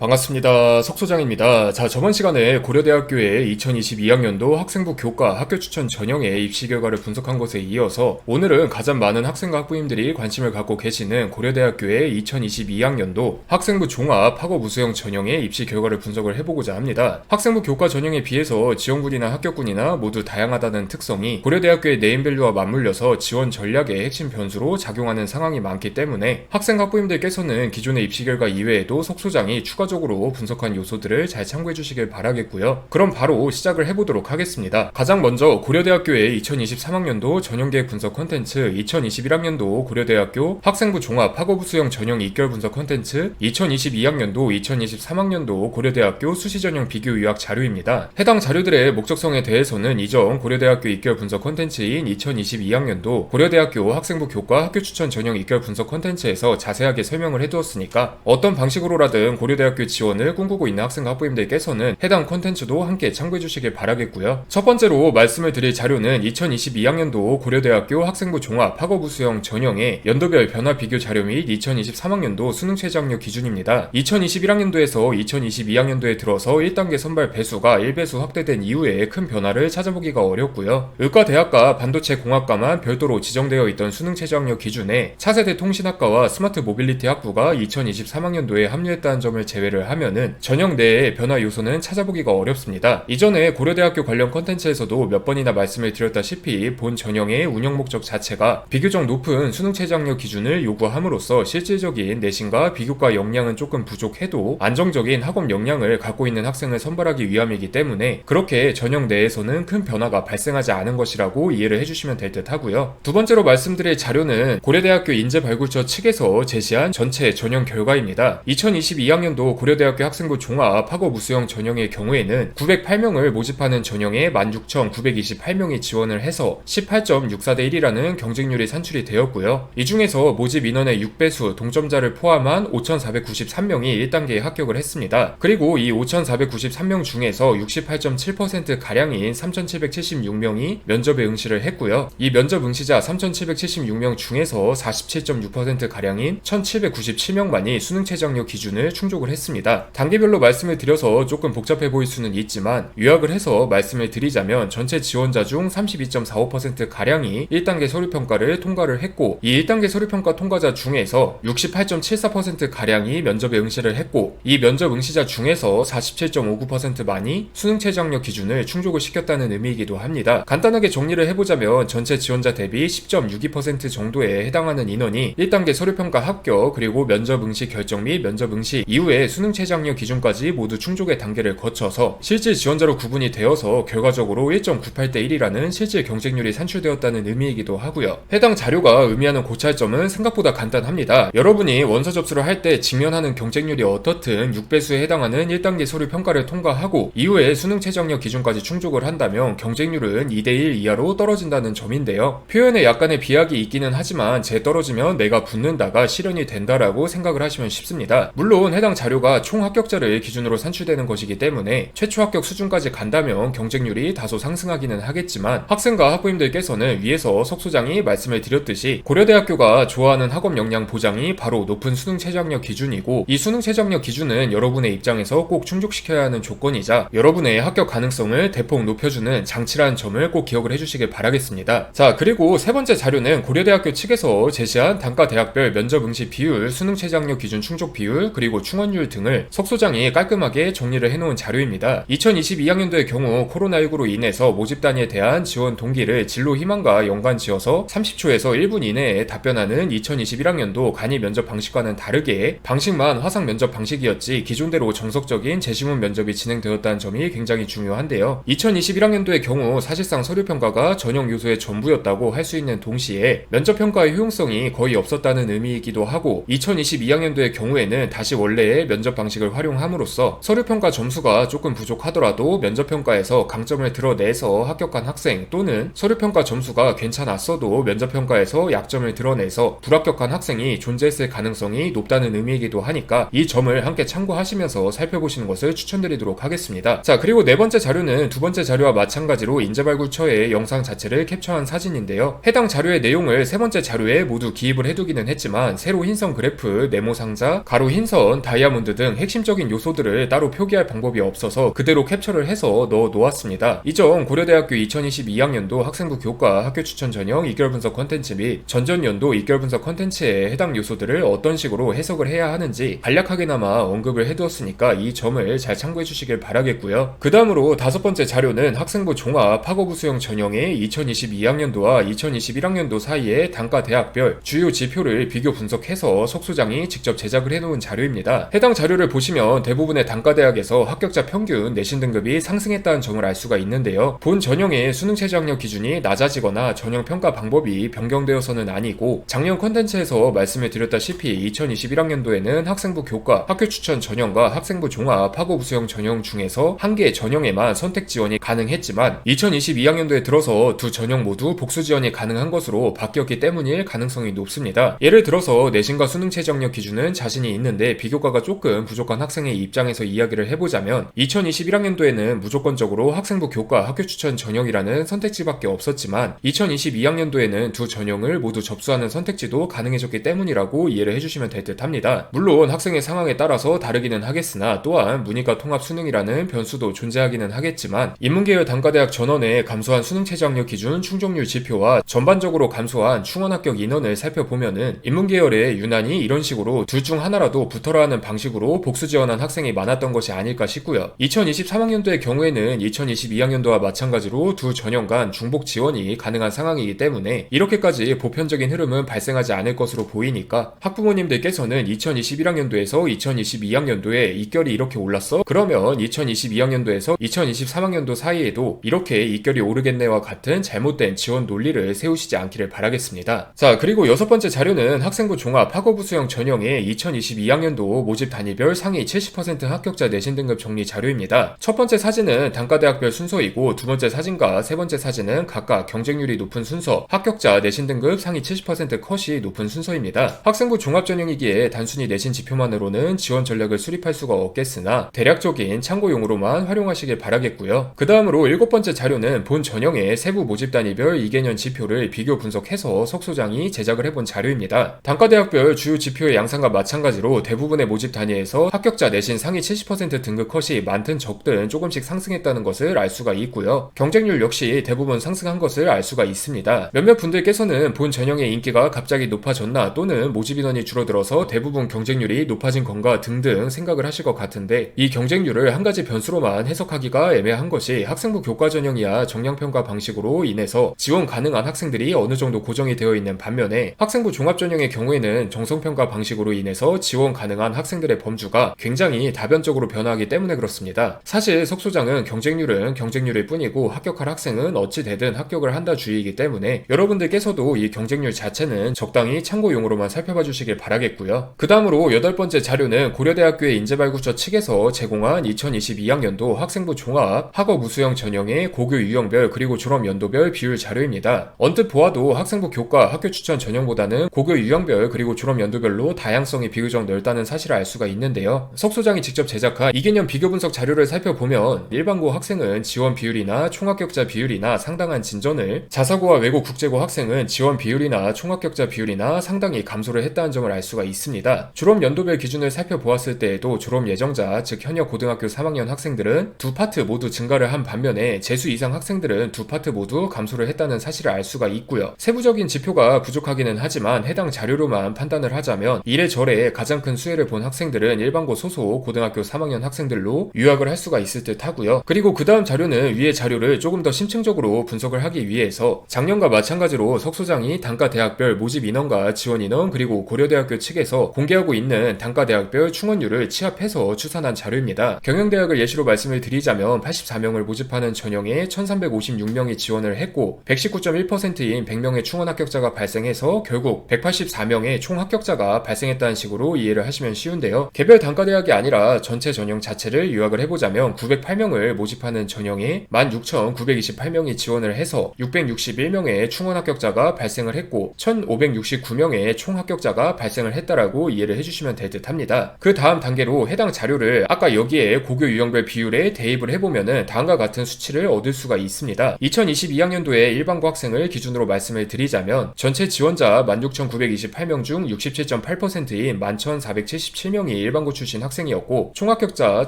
반갑습니다. 석소장입니다. 자, 저번 시간에 고려대학교의 2022학년도 학생부 교과 학교 추천 전형의 입시 결과를 분석한 것에 이어서 오늘은 가장 많은 학생과 학부모님들이 관심을 갖고 계시는 고려대학교의 2022학년도 학생부 종합 학업 우수형 전형의 입시 결과를 분석을 해보고자 합니다. 학생부 교과 전형에 비해서 지원군이나 합격군이나 모두 다양하다는 특성이 고려대학교의 네임밸류와 맞물려서 지원 전략의 핵심 변수로 작용하는 상황이 많기 때문에 학생 학부모님들께서는 기존의 입시 결과 이외에도 석소장이 추가적으로 분석한 요소들을 잘 참고해 주시길 바라겠고요. 그럼 바로 시작을 해보도록 하겠습니다. 가장 먼저 고려대학교의 2023학년도 전형계획 분석 콘텐츠, 2021학년도 고려대학교 학생부 종합 학업우수형 전형 입결 분석 콘텐츠, 2022학년도 2023학년도 고려대학교 수시전형 비교 요약 자료입니다. 해당 자료들의 목적성에 대해서는 이전 고려대학교 입결 분석 콘텐츠인 2022학년도 고려대학교 학생부 교과 학교 추천 전형 입결 분석 콘텐츠에서 자세하게 설명을 해두었으니까 어떤 방식으로라든 고려대학교 지원을 꿈꾸고 있는 학생 학부모님들께서는 해당 콘텐츠도 함께 참고해 주시길 바라겠고요. 첫 번째로 말씀을 드릴 자료는 2022학년도 고려대학교 학생부 종합 학업우수형 전형의 연도별 변화 비교 자료 및 2023학년도 수능 최저학력 기준입니다. 2021학년도에서 2022학년도에 들어서 1단계 선발 배수가 1배수 확대된 이후에 큰 변화를 찾아보기가 어렵고요. 의과대학과 반도체공학과만 별도로 지정되어 있던 수능 최저학력 기준에 차세대 통신학과와 스마트 모빌리티 학부가 2023학년도에 합류했다는 점을 제외를 하면은 전형 내의 변화 요소는 찾아보기가 어렵습니다. 이전에 고려대학교 관련 컨텐츠에서도 몇 번이나 말씀을 드렸다시피 본 전형의 운영 목적 자체가 비교적 높은 수능 최저학력 기준을 요구함으로써 실질적인 내신과 비교과 역량은 조금 부족해도 안정적인 학업 역량을 갖고 있는 학생을 선발하기 위함이기 때문에 그렇게 전형 내에서는 큰 변화가 발생하지 않은 것이라고 이해를 해주시면 될 듯 하고요. 두 번째로 말씀드릴 자료는 고려대학교 인재발굴처 측에서 제시한 전체 전형 결과입니다. 2022학년도 고려대학교 학생부 종합 학업 우수형 전형의 경우에는 908명을 모집하는 전형에 16,928명이 지원을 해서 18.64대 1이라는 경쟁률이 산출이 되었고요. 이 중에서 모집 인원의 6배수 동점자를 포함한 5,493명이 1단계에 합격을 했습니다. 그리고 이 5,493명 중에서 68.7%가량인 3,776명이 면접에 응시를 했고요. 이 면접 응시자 3,776명 중에서 47.6%가량인 1,797명만이 수능 최저학력 기준을 충족을 했습니다. 단계별로 말씀을 드려서 조금 복잡해 보일 수는 있지만 요약을 해서 말씀을 드리자면 전체 지원자 중 32.45%가량이 1단계 서류평가를 통과를 했고 이 1단계 서류평가 통과자 중에서 68.74%가량이 면접에 응시를 했고 이 면접 응시자 중에서 47.59%만이 수능 최저학력 기준을 충족을 시켰다는 의미이기도 합니다. 간단하게 정리를 해보자면 전체 지원자 대비 10.62% 정도에 해당하는 인원이 1단계 서류평가 합격 그리고 면접 응시 결정 및 면접 응시 이후에 수능 최저학력 기준까지 모두 충족의 단계를 거쳐서 실질 지원자로 구분이 되어서 결과적으로 1.98대 1이라는 실질 경쟁률이 산출되었다는 의미이기도 하고요. 해당 자료가 의미하는 고찰점은 생각보다 간단합니다. 여러분이 원서 접수를 할 때 직면하는 경쟁률이 어떻든 6배수에 해당하는 1단계 서류 평가를 통과하고 이후에 수능 최저학력 기준까지 충족을 한다면 경쟁률은 2대1 이하로 떨어진다는 점인데요. 표현에 약간의 비약이 있기는 하지만 재 떨어지면 내가 붙는다가 실현이 된다라고 생각을 하시면 쉽습니다. 물론 해당 자료가 총 합격자를 기준으로 산출되는 것이기 때문에 최초 합격 수준까지 간다면 경쟁률이 다소 상승하기는 하겠지만 학생과 학부모님들께서는 위에서 석소장이 말씀을 드렸듯이 고려대학교가 좋아하는 학업 역량 보장이 바로 높은 수능 최저학력 기준이고 이 수능 최저학력 기준은 여러분의 입장에서 꼭 충족시켜야 하는 조건이자 여러분의 합격 가능성을 대폭 높여주는 장치라는 점을 꼭 기억을 해주시길 바라겠습니다. 자, 그리고 세 번째 자료는 고려대학교 측에서 제시한 단과 대학별 면접 응시 비율, 수능 최저학력 기준 충족 비율, 그리고 충원율 등을 석소장이 깔끔하게 정리를 해놓은 자료입니다. 2022학년도의 경우 코로나19로 인해서 모집 단위에 대한 지원 동기를 진로 희망과 연관 지어서 30초에서 1분 이내에 답변하는 2021학년도 간이 면접 방식과는 다르게 방식만 화상 면접 방식이었지 기존대로 정석적인 재시문 면접이 진행되었다는 점이 굉장히 중요한데요. 2021학년도의 경우 사실상 서류평가가 전형 요소의 전부였다고 할 수 있는 동시에 면접평가의 효용성이 거의 없었다는 의미이기도 하고 2022학년도의 경우에는 다시 원래의 면접 방식을 활용함으로써 서류평가 점수가 조금 부족하더라도 면접평가에서 강점을 드러내서 합격한 학생 또는 서류평가 점수가 괜찮았어도 면접평가에서 약점을 드러내서 불합격한 학생이 존재했을 가능성이 높다는 의미이기도 하니까 이 점을 함께 참고하시면서 살펴보시는 것을 추천드리도록 하겠습니다. 자, 그리고 네 번째 자료는 두 번째 자료와 마찬가지로 인재발굴처의 영상 자체를 캡처한 사진인데요. 해당 자료의 내용을 세 번째 자료에 모두 기입을 해두기는 했지만 세로 흰선 그래프, 네모 상자, 가로 흰선, 다이아몬드 키워드 등 핵심적인 요소들을 따로 표기할 방법이 없어서 그대로 캡처를 해서 넣어 놓았습니다. 이 점 고려대학교 2022학년도 학생부 교과 학교 추천 전형 2개월 분석 컨텐츠 및 전전연도 2개월 분석 컨텐츠의 해당 요소들을 어떤 식으로 해석을 해야 하는지 간략하게나마 언급을 해두었으니까 이 점을 잘 참고해 주시길 바라겠고요. 그 다음으로 다섯 번째 자료는 학생부 종합 학업부 수형 전형의 2022학년도와 2021학년도 사이의 단과 대학별 주요 지표를 비교 분석해서 석소장이 직접 제작을 해놓은 자료입니다. 해당 자료를 보시면 대부분의 단과대학에서 합격자 평균 내신 등급이 상승했다는 점을 알 수가 있는데요. 본 전형의 수능 최저 학력 기준이 낮아지거나 전형 평가 방법이 변경되어서는 아니고 작년 컨텐츠에서 말씀을 드렸다시피 2021학년도에는 학생부 교과 학교 추천 전형과 학생부 종합 학업부 수형 전형 중에서 한 개의 전형에만 선택 지원이 가능했지만 2022학년도에 들어서 두 전형 모두 복수 지원이 가능한 것으로 바뀌었기 때문일 가능성이 높습니다. 예를 들어서 내신과 수능 최저 학력 기준은 자신이 있는데 비교과가 조금 부족한 학생의 입장에서 이야기를 해보자면 2021학년도에는 무조건적으로 학생부 교과 학교 추천 전형이라는 선택지밖에 없었지만 2022학년도에는 두 전형을 모두 접수하는 선택지도 가능해졌기 때문이라고 이해를 해주시면 될 듯 합니다. 물론 학생의 상황에 따라서 다르기는 하겠으나 또한 문이과 통합 수능이라는 변수도 존재하기는 하겠지만 인문계열 단과대학 전원의 감소한 수능 최저 학력 기준 충족률 지표와 전반적으로 감소한 충원 합격 인원을 살펴보면은 인문계열에 유난히 이런 식으로 둘 중 하나라도 붙어라 하는 방식으로 복수 지원한 학생이 많았던 것이 아닐까 싶고요. 2023학년도의 경우에는 2022학년도와 마찬가지로 두 전형 간 중복 지원이 가능한 상황이기 때문에 이렇게까지 보편적인 흐름은 발생하지 않을 것으로 보이니까 학부모님들께서는 2021학년도에서 2022학년도에 입결이 이렇게 올랐어? 그러면 2022학년도에서 2023학년도 사이에도 이렇게 입결이 오르겠네와 같은 잘못된 지원 논리를 세우시지 않기를 바라겠습니다. 자, 그리고 여섯 번째 자료는 학생부 종합 학업부 수형 전형의 2022학년도 모집 단위별 상위 70% 합격자 내신 등급 정리 자료입니다. 첫 번째 사진은 단과대학별 순서이고 두 번째 사진과 세 번째 사진은 각각 경쟁률이 높은 순서, 합격자 내신 등급 상위 70% 컷이 높은 순서입니다. 학생부 종합 전형이기에 단순히 내신 지표만으로는 지원 전략을 수립할 수가 없겠으나 대략적인 참고용으로만 활용하시길 바라겠고요. 그 다음으로 일곱 번째 자료는 본 전형의 세부 모집 단위별 2개년 지표를 비교 분석해서 석소장이 제작을 해본 자료입니다. 단과대학별 주요 지표의 양상과 마찬가지로 대부분의 모집 단위에서 합격자 내신 상위 70% 등급 컷이 많든 적든 조금씩 상승했다는 것을 알 수가 있고요. 경쟁률 역시 대부분 상승한 것을 알 수가 있습니다. 몇몇 분들께서는 본 전형의 인기가 갑자기 높아졌나 또는 모집 인원이 줄어들어서 대부분 경쟁률이 높아진 건가 등등 생각을 하실 것 같은데 이 경쟁률을 한 가지 변수로만 해석하기가 애매한 것이 학생부 교과 전형이야 정량평가 방식으로 인해서 지원 가능한 학생들이 어느 정도 고정이 되어 있는 반면에 학생부 종합 전형의 경우에는 정성평가 방식으로 인해서 지원 가능한 학생들의 범주가 굉장히 다변적으로 변화하기 때문에 그렇습니다. 사실 석소장은 경쟁률은 경쟁률일 뿐이고 합격할 학생은 어찌 되든 합격을 한다 주의이기 때문에 여러분들께서도 이 경쟁률 자체는 적당히 참고용으로만 살펴봐 주시길 바라겠고요. 그 다음으로 여덟 번째 자료는 고려대학교의 인재발굴처 측에서 제공한 2022학년도 학생부 종합 학업 우수형 전형의 고교 유형별 그리고 졸업 연도별 비율 자료입니다. 언뜻 보아도 학생부 교과 학교 추천 전형보다는 고교 유형별 그리고 졸업 연도별로 다양성이 비교적 넓다는 사실을 알 수가 있는데요. 석소장이 직접 제작한 2개년 비교 분석 자료를 살펴보면 일반고 학생은 지원 비율이나 총합격자 비율이나 상당한 진전을, 자사고와 외고 국제고 학생은 지원 비율이나 총합격자 비율이나 상당히 감소를 했다는 점을 알 수가 있습니다. 졸업 연도별 기준을 살펴보았을 때에도 졸업 예정자, 즉 현역 고등학교 3학년 학생들은 두 파트 모두 증가를 한 반면에 재수 이상 학생들은 두 파트 모두 감소를 했다는 사실을 알 수가 있고요. 세부적인 지표가 부족하기는 하지만 해당 자료로만 판단을 하자면 이래저래 가장 큰 수혜를 본 학생들은 일반고 소속 고등학교 3학년 학생들로 유학을 할 수가 있을 듯 하고요. 그리고 그 다음 자료는 위의 자료를 조금 더 심층적으로 분석을 하기 위해서 작년과 마찬가지로 석소장이 단과대학별 모집 인원과 지원 인원 그리고 고려대학교 측에서 공개하고 있는 단과대학별 충원율을 취합해서 추산한 자료입니다. 경영대학을 예시로 말씀을 드리자면 84명을 모집하는 전형에 1356명이 지원을 했고 119.1%인 100명의 충원 합격자가 발생해서 결국 184명의 총 합격자가 발생했다는 식으로 이해를 하시면 쉬운데요. 개별 단과대학이 아니라 전체 전형 자체를 요약을 해보자면 908명을 모집하는 전형에 16,928명이 지원을 해서 661명의 충원 합격자가 발생을 했고 1,569명의 총 합격자가 발생을 했다라고 이해를 해주시면 될 듯 합니다. 그 다음 단계로 해당 자료를 아까 여기에 고교 유형별 비율에 대입을 해보면은 다음과 같은 수치를 얻을 수가 있습니다. 2022학년도에 일반고 학생을 기준으로 말씀을 드리자면 전체 지원자 16,928명 중 67.8%인 11,477명이 3명이 일반고 출신 학생이었고 총 합격자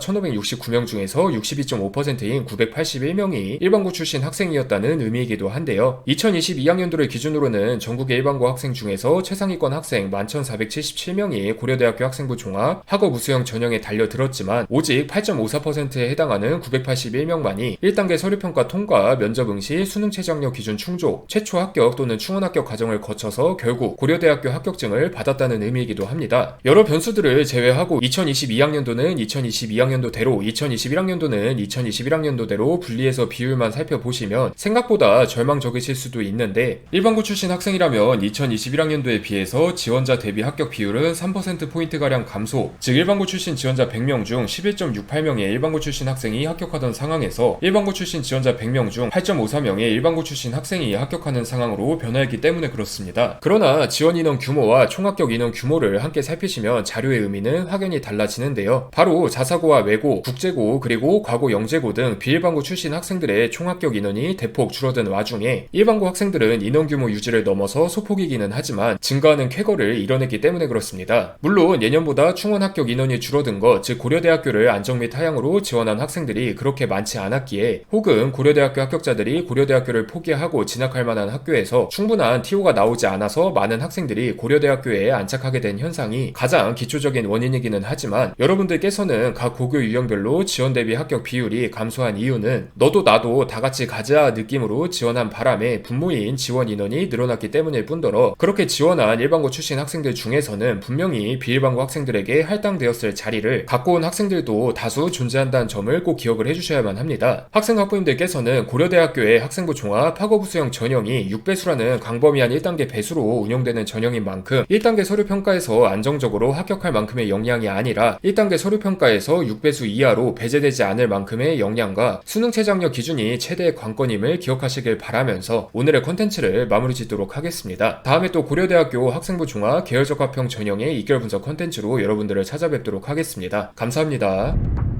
1569명 중에서 62.5%인 981명이 일반고 출신 학생이었다는 의미이기도 한데요. 2022학년도를 기준으로는 전국의 일반고 학생 중에서 최상위권 학생 11,477명이 고려대학교 학생부 종합 학업 우수형 전형에 달려들었지만 오직 8.54%에 해당하는 981명만이 1단계 서류평가 통과, 면접 응시, 수능 최저학력 기준 충족, 최초 합격 또는 충원 합격 과정을 거쳐서 결국 고려대학교 합격증을 받았다는 의미이기도 합니다. 여러 변수들을 제외하고 2022학년도는 2022학년도대로, 2021학년도는 2021학년도대로 분리해서 비율만 살펴보시면 생각보다 절망적이실 수도 있는데 일반고 출신 학생이라면 2021학년도에 비해서 지원자 대비 합격 비율은 3%포인트가량 감소, 즉 일반고 출신 지원자 100명 중 11.68명의 일반고 출신 학생이 합격하던 상황에서 일반고 출신 지원자 100명 중 8.54명의 일반고 출신 학생이 합격하는 상황으로 변화했기 때문에 그렇습니다. 그러나 지원 인원 규모와 총합격 인원 규모를 함께 살피시면 자료의 의미는 확연히 달라지는데요. 바로 자사고와 외고, 국제고, 그리고 과고 영재고 등 비일반고 출신 학생들의 총합격 인원이 대폭 줄어든 와중에 일반고 학생들은 인원 규모 유지를 넘어서 소폭이기는 하지만 증가하는 쾌거를 이뤄냈기 때문에 그렇습니다. 물론 예년보다 충원 합격 인원이 줄어든 것, 즉 고려대학교를 안정 및 하향으로 지원한 학생들이 그렇게 많지 않았기에 혹은 고려대학교 합격자들이 고려대학교를 포기하고 진학할 만한 학교에서 충분한 TO가 나오지 않아서 많은 학생들이 고려대학교에 안착하게 된 현상이 가장 기초적인 원인이기는 하지만 여러분들께서는 각 고교 유형별로 지원 대비 합격 비율이 감소한 이유는 너도 나도 다같이 가자 느낌으로 지원한 바람에 분모인 지원 인원이 늘어났기 때문일 뿐더러 그렇게 지원한 일반고 출신 학생들 중에서는 분명히 비일반고 학생들에게 할당되었을 자리를 갖고 온 학생들도 다수 존재한다는 점을 꼭 기억을 해주셔야만 합니다. 학생 학부님들께서는 고려대학교의 학생부 종합 학업우수형 전형이 6배수라는 광범위한 1단계 배수로 운영되는 전형인 만큼 1단계 서류평가에서 안정적으로 합격할 만큼의 역량이 아니라 1단계 서류평가에서 6배수 이하로 배제되지 않을 만큼의 역량과 수능 최저학력 기준이 최대의 관건임을 기억하시길 바라면서 오늘의 컨텐츠를 마무리 짓도록 하겠습니다. 다음에 또 고려대학교 학생부 종합 계열적 합평 전형의 2개월 분석 컨텐츠로 여러분들을 찾아뵙도록 하겠습니다. 감사합니다.